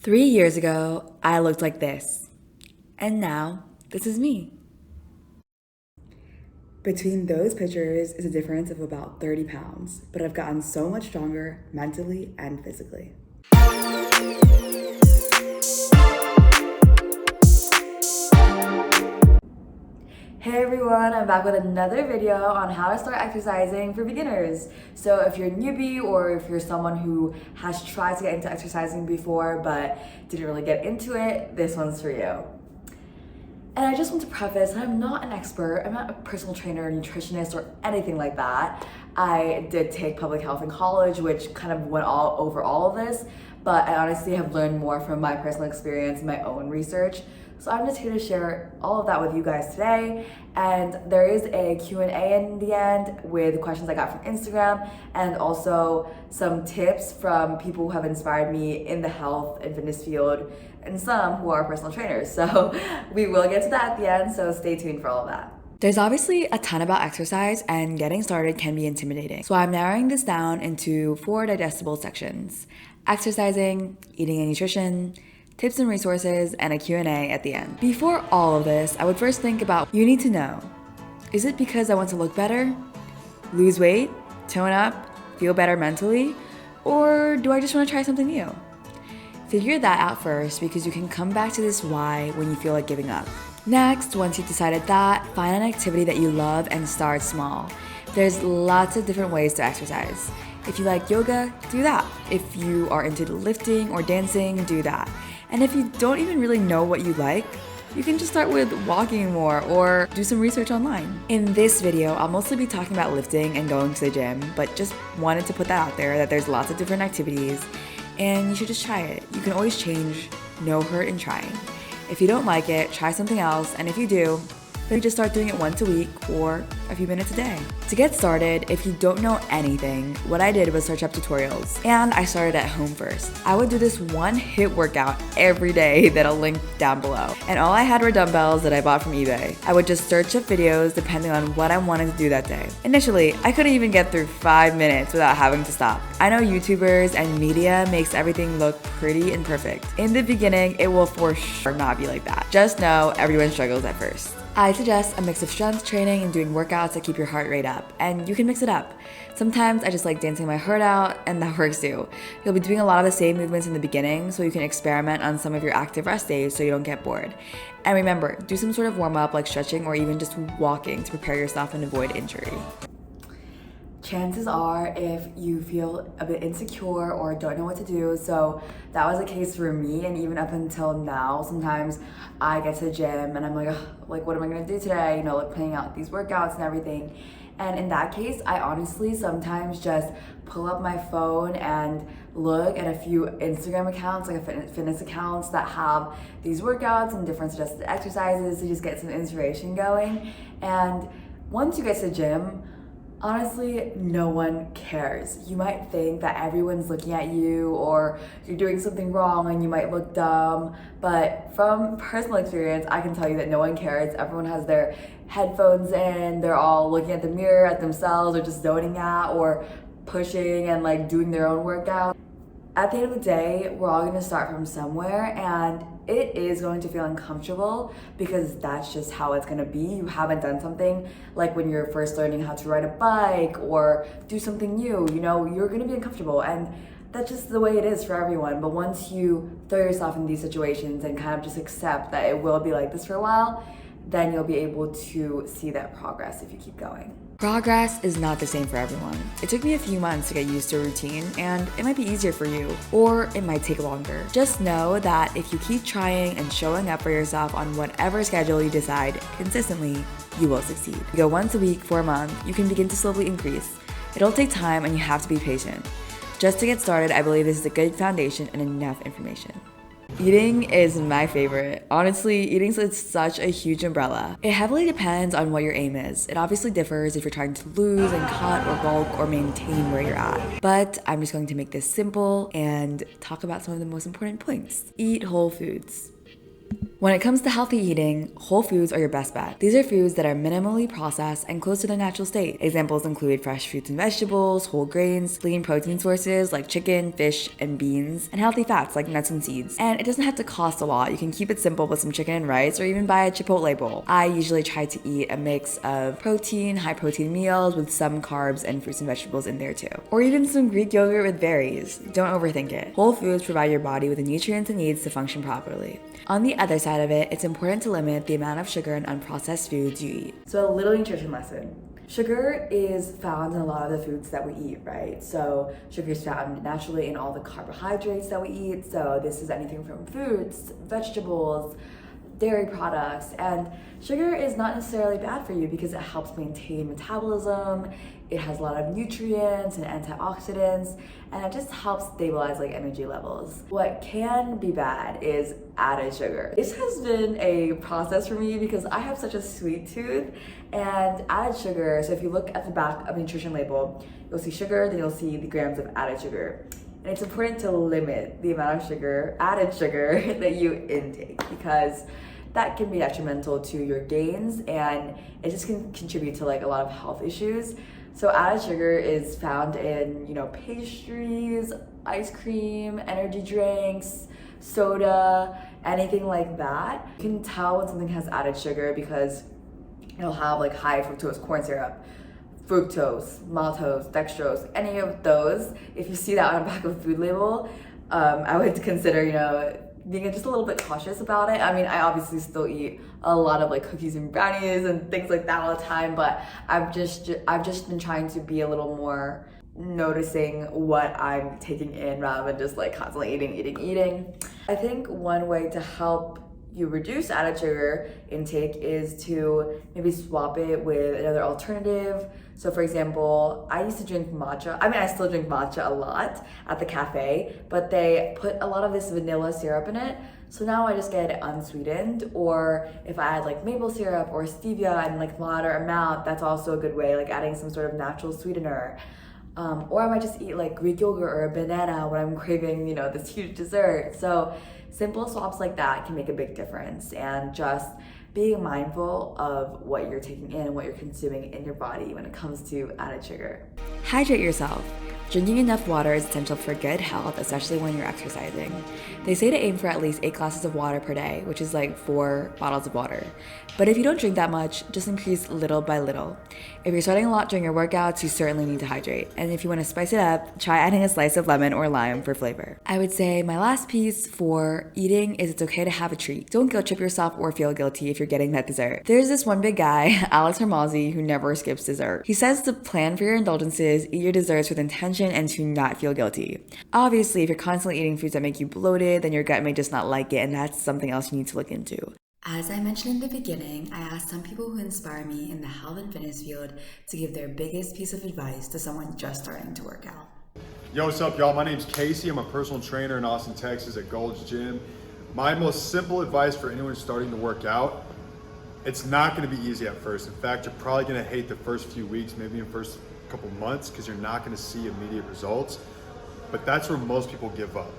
3 years ago, I looked like this. And now, this is me. Between those pictures is a difference of about 30 pounds, but I've gotten so much stronger mentally and physically. Hey everyone, I'm back with another video on how to start exercising for beginners. So if you're a newbie or if you're someone who has tried to get into exercising before but didn't really get into it, this one's for you. And I just want to preface that I'm not an expert, I'm not a personal trainer, nutritionist, or anything like that. I did take public health in college, which kind of went over all of this, but I honestly have learned more from my personal experience and my own research. So I'm just here to share all of that with you guys today. And there is a Q&A in the end with questions I got from Instagram and also some tips from people who have inspired me in the health and fitness field and some who are personal trainers. So we will get to that at the end, so stay tuned for all of that. There's obviously a ton about exercise and getting started can be intimidating. So I'm narrowing this down into 4 digestible sections: exercising, eating and nutrition, tips and resources, and a Q&A at the end. Before all of this, I would first think about, you need to know, is it because I want to look better, lose weight, tone up, feel better mentally, or do I just want to try something new? Figure that out first because you can come back to this why when you feel like giving up. Next, once you've decided that, find an activity that you love and start small. There's lots of different ways to exercise. If you like yoga, do that. If you are into lifting or dancing, do that. And if you don't even really know what you like, you can just start with walking more or do some research online. In this video, I'll mostly be talking about lifting and going to the gym, but just wanted to put that out there that there's lots of different activities and you should just try it. You can always change, no hurt in trying. If you don't like it, try something else, and if you do, then just start doing it once a week or a few minutes a day. To get started, if you don't know anything, what I did was search up tutorials, and I started at home first. I would do this one HIIT workout every day that I'll link down below, and all I had were dumbbells that I bought from eBay. I would just search up videos depending on what I wanted to do that day. Initially, I couldn't even get through 5 minutes without having to stop. I know YouTubers and media makes everything look pretty and perfect. In the beginning, it will for sure not be like that. Just know everyone struggles at first. I suggest a mix of strength training and doing workouts that keep your heart rate up, and you can mix it up. Sometimes I just like dancing my heart out, and that works too. You'll be doing a lot of the same movements in the beginning, so you can experiment on some of your active rest days so you don't get bored. And remember, do some sort of warm-up like stretching or even just walking to prepare yourself and avoid injury. Chances are if you feel a bit insecure or don't know what to do, so that was the case for me, and even up until now, sometimes I get to the gym and I'm like, what am I gonna do today? You know, like planning out these workouts and everything. And in that case, I honestly sometimes just pull up my phone and look at a few Instagram accounts, like fitness accounts that have these workouts and different suggested exercises to just get some inspiration going. And once you get to the gym, honestly, no one cares. You might think that everyone's looking at you or you're doing something wrong and you might look dumb, but from personal experience, I can tell you that no one cares. Everyone has their headphones in, they're all looking at the mirror, at themselves, or just zoning out or pushing and like doing their own workout. At the end of the day, we're all gonna start from somewhere, and it is going to feel uncomfortable because that's just how it's gonna be. You haven't done something like when you're first learning how to ride a bike or do something new, you know, you're gonna be uncomfortable, and that's just the way it is for everyone. But once you throw yourself in these situations and kind of just accept that it will be like this for a while, then you'll be able to see that progress if you keep going. Progress is not the same for everyone. It took me a few months to get used to a routine, and it might be easier for you, or it might take longer. Just know that if you keep trying and showing up for yourself on whatever schedule you decide consistently, you will succeed. You go once a week for a month, you can begin to slowly increase. It'll take time and you have to be patient. Just to get started, I believe this is a good foundation and enough information. Eating is my favorite. Honestly, eating is such a huge umbrella. It heavily depends on what your aim is. It obviously differs if you're trying to lose and cut or bulk or maintain where you're at. But I'm just going to make this simple and talk about some of the most important points. Eat whole foods. When it comes to healthy eating, whole foods are your best bet. These are foods that are minimally processed and close to their natural state. Examples include fresh fruits and vegetables, whole grains, lean protein sources like chicken, fish, and beans, and healthy fats like nuts and seeds. And it doesn't have to cost a lot. You can keep it simple with some chicken and rice, or even buy a Chipotle bowl. I usually try to eat a mix of protein, high protein meals with some carbs and fruits and vegetables in there too. Or even some Greek yogurt with berries. Don't overthink it. Whole foods provide your body with the nutrients it needs to function properly. On the other side of it, it's important to limit the amount of sugar and unprocessed foods you eat. So a little nutrition lesson. Sugar is found in a lot of the foods that we eat, right? So sugar is found naturally in all the carbohydrates that we eat. So this is anything from fruits, vegetables, dairy products, and sugar is not necessarily bad for you because it helps maintain metabolism, it has a lot of nutrients and antioxidants, and it just helps stabilize like energy levels. What can be bad is added sugar. This has been a process for me because I have such a sweet tooth, and added sugar, so if you look at the back of the nutrition label, you'll see sugar, then you'll see the grams of added sugar. And it's important to limit the amount of sugar, added sugar, that you intake because that can be detrimental to your gains and it just can contribute to like a lot of health issues. So added sugar is found in, pastries, ice cream, energy drinks, soda, anything like that. You can tell when something has added sugar because it'll have like high fructose corn syrup, fructose, maltose, dextrose, any of those. If you see that on the back of a food label, I would consider, being just a little bit cautious about it. I mean, I obviously still eat a lot of like cookies and brownies and things like that all the time, but I've just been trying to be a little more noticing what I'm taking in rather than just like constantly eating. I think one way to help you reduce added sugar intake is to maybe swap it with another alternative. So for example, I used to drink matcha. I mean, I still drink matcha a lot at the cafe, but they put a lot of this vanilla syrup in it. So now I just get it unsweetened, or if I add like maple syrup or stevia in like moderate amount, that's also a good way, like adding some sort of natural sweetener. Or I might just eat like Greek yogurt or a banana when I'm craving, this huge dessert. So simple swaps like that can make a big difference, and just being mindful of what you're taking in and what you're consuming in your body when it comes to added sugar. Hydrate yourself. Drinking enough water is essential for good health, especially when you're exercising. They say to aim for at least 8 glasses of water per day, which is like 4 bottles of water. But if you don't drink that much, just increase little by little. If you're sweating a lot during your workouts, you certainly need to hydrate. And if you want to spice it up, try adding a slice of lemon or lime for flavor. I would say my last piece for eating is it's okay to have a treat. Don't guilt trip yourself or feel guilty if you're getting that dessert. There's this one big guy, Alex Hormozzi, who never skips dessert. He says to plan for your indulgences, eat your desserts with intention, and to not feel guilty. Obviously, if you're constantly eating foods that make you bloated, then your gut may just not like it, and that's something else you need to look into. As I mentioned in the beginning, I asked some people who inspire me in the health and fitness field to give their biggest piece of advice to someone just starting to work out. Yo, what's up, y'all? My name's Casey. I'm a personal trainer in Austin, Texas at Gold's Gym. My most simple advice for anyone starting to work out, it's not going to be easy at first. In fact, you're probably going to hate the first few weeks, maybe in the first couple months, because you're not going to see immediate results. But that's where most people give up.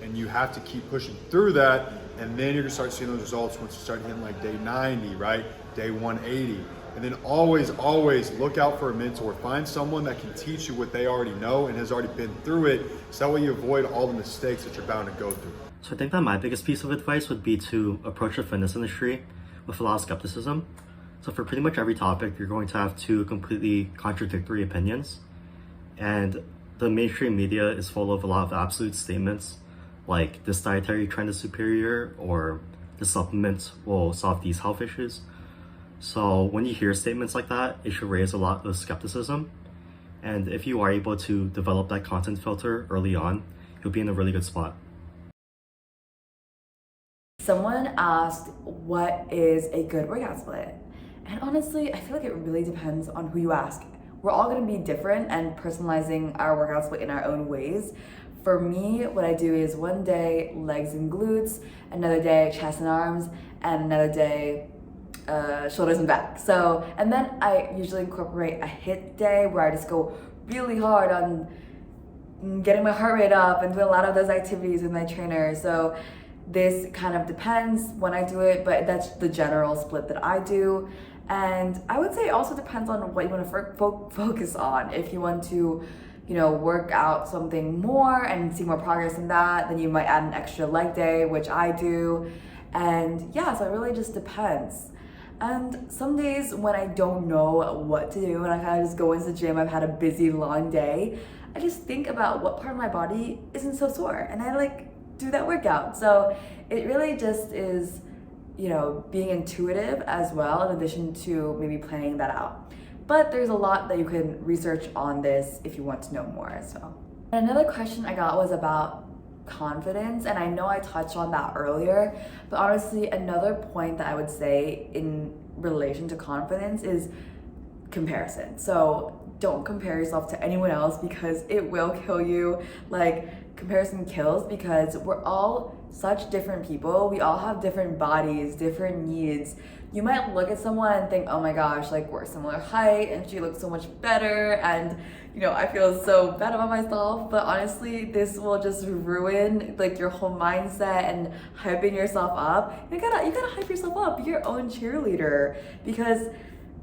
And you have to keep pushing through that, and then you're gonna start seeing those results once you start hitting like day 90, right? Day 180. And then always look out for a mentor. Find someone that can teach you what they already know and has already been through it, so that way you avoid all the mistakes that you're bound to go through. So I think that my biggest piece of advice would be to approach the fitness industry with a lot of skepticism. So for pretty much every topic, you're going to have 2 completely contradictory opinions. And the mainstream media is full of a lot of absolute statements, like this dietary trend is superior, or the supplements will solve these health issues. So when you hear statements like that, it should raise a lot of skepticism. And if you are able to develop that content filter early on, you'll be in a really good spot. Someone asked, what is a good workout split? And honestly, I feel like it really depends on who you ask. We're all gonna be different and personalizing our workout split in our own ways. For me, what I do is one day legs and glutes, another day chest and arms, and another day shoulders and back. So, and then I usually incorporate a HIIT day where I just go really hard on getting my heart rate up and do a lot of those activities with my trainer. So This kind of depends when I do it, but that's the general split that I do. And I would say it also depends on what you want to focus on. If you want to, work out something more and see more progress in that, then you might add an extra leg day, which I do. And yeah, so it really just depends. And some days when I don't know what to do and I kind of just go into the gym, I've had a busy, long day, I just think about what part of my body isn't so sore and I do that workout. So it really just is, being intuitive as well, in addition to maybe planning that out. But there's a lot that you can research on this if you want to know more as well. And another question I got was about confidence, and I know I touched on that earlier, but honestly, another point that I would say in relation to confidence is comparison. So don't compare yourself to anyone else because it will kill you. Comparison kills, because we're all such different people. We all have different bodies, different needs. You might look at someone and think, oh my gosh, we're similar height and she looks so much better, and I feel so bad about myself. But honestly, this will just ruin your whole mindset and hyping yourself up. You gotta hype yourself up, be your own cheerleader, because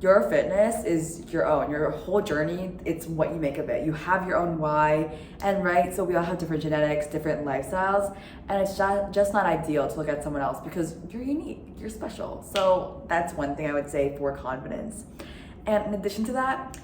your fitness is your own. Your whole journey, it's what you make of it. You have your own why, and right, so we all have different genetics, different lifestyles, and it's just not ideal to look at someone else because you're unique, you're special. So that's one thing I would say for confidence. And in addition to that,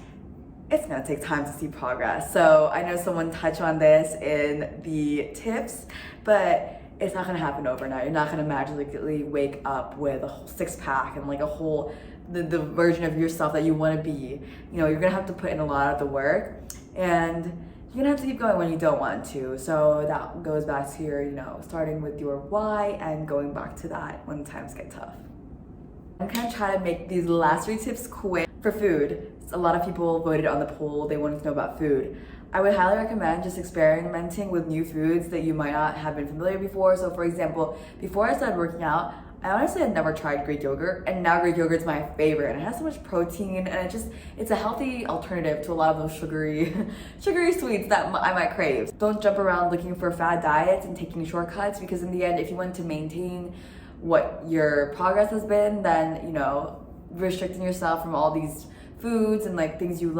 it's gonna take time to see progress. So I know someone touched on this in the tips, but it's not gonna happen overnight. You're not gonna magically wake up with a whole six-pack and a whole the version of yourself that you want to be. You're gonna have to put in a lot of the work, and you're gonna have to keep going when you don't want to. So that goes back to your, starting with your why and going back to that when times get tough. I'm gonna try to make these last 3 tips quick. For food, a lot of people voted on the poll, they wanted to know about food. I would highly recommend just experimenting with new foods that you might not have been familiar before. So for example, before I started working out, I honestly had never tried Greek yogurt, and now Greek yogurt's my favorite, and it has so much protein, and it's a healthy alternative to a lot of those sugary sweets that I might crave. Don't jump around looking for fad diets and taking shortcuts, because in the end, if you want to maintain what your progress has been, then restricting yourself from all these foods and things you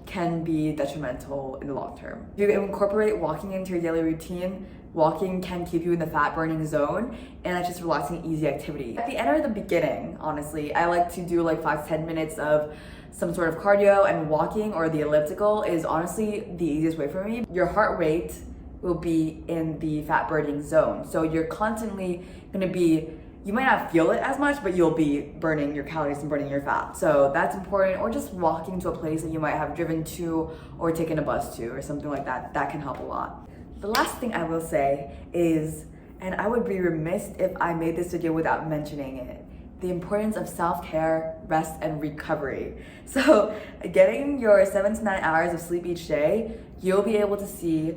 can be detrimental in the long term. If you incorporate walking into your daily routine, walking can keep you in the fat burning zone, and it's just relaxing, easy activity. At the end or the beginning, honestly, I like to do 5 to 10 minutes of some sort of cardio, and walking or the elliptical is honestly the easiest way for me. Your heart rate will be in the fat burning zone, so you're constantly gonna be, you might not feel it as much, but you'll be burning your calories and burning your fat. So that's important. Or just walking to a place that you might have driven to or taken a bus to or something like that. That can help a lot. The last thing I will say is, and I would be remiss if I made this video without mentioning it, the importance of self-care, rest, and recovery. So getting your 7 to 9 hours of sleep each day, you'll be able to see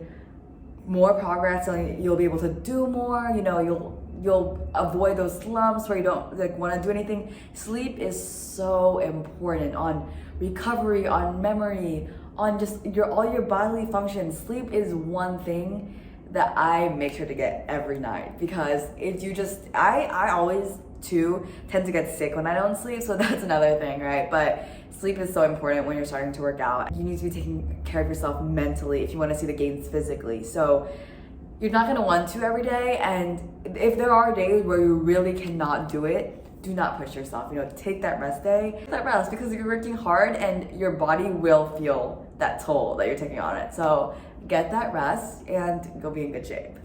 more progress, and you'll be able to do more, you'll avoid those slumps where you don't want to do anything. Sleep is so important on recovery, on memory, on just all your bodily functions. Sleep is one thing that I make sure to get every night, because if you I always too tend to get sick when I don't sleep, so that's another thing, right? But sleep is so important when you're starting to work out. You need to be taking care of yourself mentally if you want to see the gains physically. So you're not going to want to every day, and if there are days where you really cannot do it, do not push yourself. Take that rest day, because you're working hard and your body will feel that toll that you're taking on it. So get that rest and you'll be in good shape.